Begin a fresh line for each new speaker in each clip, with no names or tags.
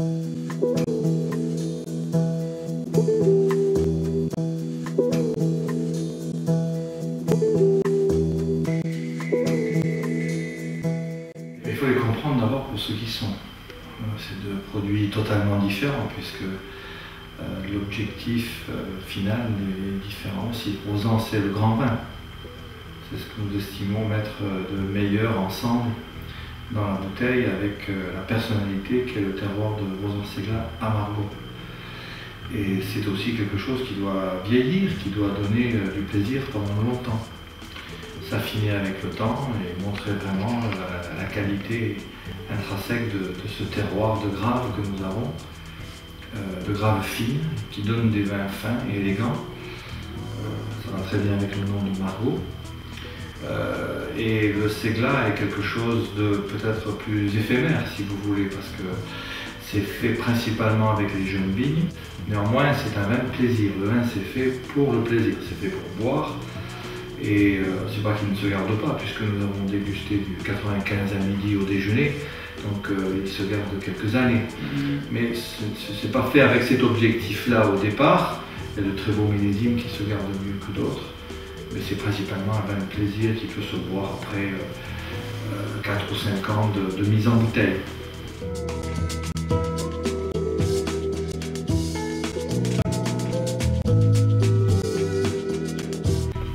Il faut les comprendre d'abord pour ce qu'ils sont. C'est deux produits totalement différents puisque l'objectif final est différent aussi. Rosan, c'est le grand vin. C'est ce que nous estimons mettre de meilleur ensemble dans la bouteille avec la personnalité qu'est le terroir de Rosan-Ségla à Margaux. Et c'est aussi quelque chose qui doit vieillir, qui doit donner du plaisir pendant longtemps. S'affiner avec le temps et montrer vraiment la qualité intrinsèque de ce terroir de Graves que nous avons, de Graves fines, qui donne des vins fins et élégants. Ça va très bien avec le nom de Margaux. Et le Ségla est quelque chose de peut-être plus éphémère, si vous voulez, parce que c'est fait principalement avec les jeunes vignes. Néanmoins, c'est un vin de plaisir. Le vin, c'est fait pour le plaisir, c'est fait pour boire. Et c'est pas qu'il ne se garde pas, puisque nous avons dégusté du 95 à midi au déjeuner, donc il se garde quelques années. Mais c'est pas fait avec cet objectif-là au départ. Il y a de très beaux millésimes qui se gardent mieux que d'autres. Mais c'est principalement un vin de plaisir qui peut se boire après 4 ou 5 ans de mise en bouteille.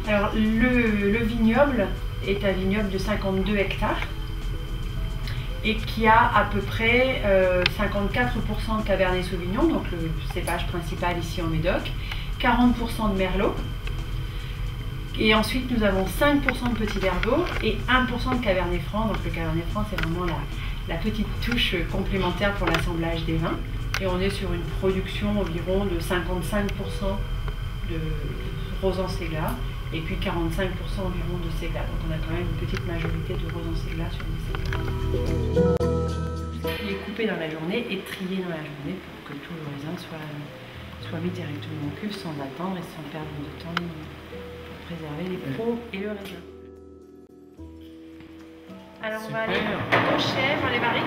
Alors le vignoble est un vignoble de 52 hectares et qui a à peu près 54% de Cabernet Sauvignon, donc le cépage principal ici en Médoc, 40% de Merlot. Et ensuite, nous avons 5% de Petit Verdot et 1% de Cabernet Franc. Donc le Cabernet Franc, c'est vraiment la petite touche complémentaire pour l'assemblage des vins. Et on est sur une production environ de 55% de Rosan-Ségla et puis 45% environ de Ségla. Donc on a quand même une petite majorité de Rosan-Ségla sur les Ségla. Il est coupé dans la journée et trié dans la journée pour que tout le raisin soit mis directement en cuve sans attendre et sans perdre de temps. Préserver les peaux et le raisin. Alors on va aller au chai dans les barriques.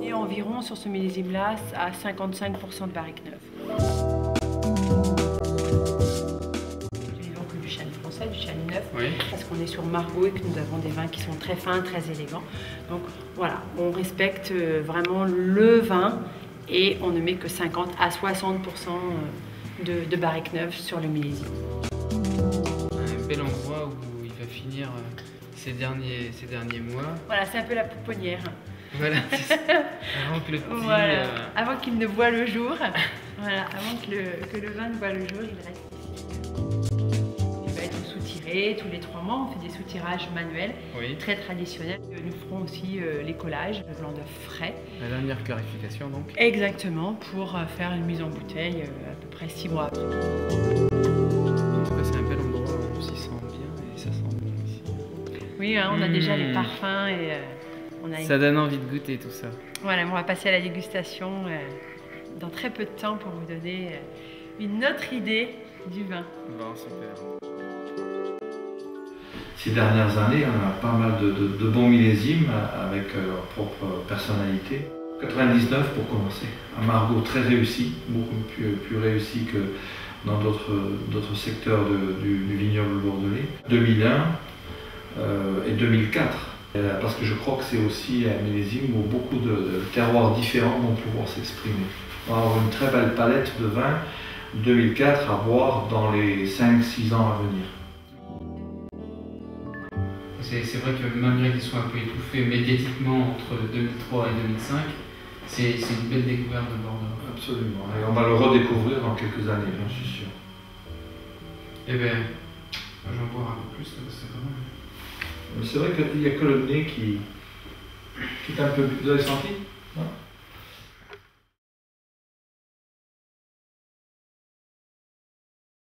Et environ sur ce millésime là à 55% de barriques neuves. Utilisons que du chêne français, du chêne neuf, oui. Parce qu'on est sur Margaux et que nous avons des vins qui sont très fins, très élégants. Donc voilà, on respecte vraiment le vin. Et on ne met que 50 à 60% de barriques neuves sur le millésime.
Un bel endroit où il va finir ces derniers mois.
Voilà, c'est un peu la pouponnière.
Voilà, c'est ça. Avant que le petit...
Voilà, avant qu'il ne voie le jour. Voilà, avant que le vin ne voie le jour, il reste ici. Il va être soutiré tous les 3 mois. On fait des soutirages manuels, oui. Très traditionnels. Nous ferons aussi les collages, le blanc d'œuf frais.
La dernière clarification donc.
Exactement, pour faire une mise en bouteille à peu près 6 mois après.
En tout cas, c'est un bel endroit, on s'y sent bien et ça sent bon ici.
Oui, hein, on a déjà les parfums et on a...
Ça donne envie de goûter tout ça.
Voilà, on va passer à la dégustation dans très peu de temps pour vous donner une autre idée du vin.
Bon, super.
Ces dernières années, on a pas mal de bons millésimes avec leur propre personnalité. 99 pour commencer. Un Margaux très réussi, beaucoup plus réussi que dans d'autres secteurs du vignoble bordelais. 2001 et 2004. Parce que je crois que c'est aussi un millésime où beaucoup de terroirs différents vont pouvoir s'exprimer. On va avoir une très belle palette de vins 2004 à boire dans les 5-6 ans à venir.
C'est vrai que malgré qu'ils soient un peu étouffés médiatiquement entre 2003 et 2005, c'est une belle découverte de Bordeaux.
Absolument, et on va le redécouvrir dans quelques années, j'en suis sûr.
Eh bien, j'en boire un peu plus, c'est quand même...
C'est vrai qu'il n'y a que le nez qui est un peu... Vous avez senti? Non ?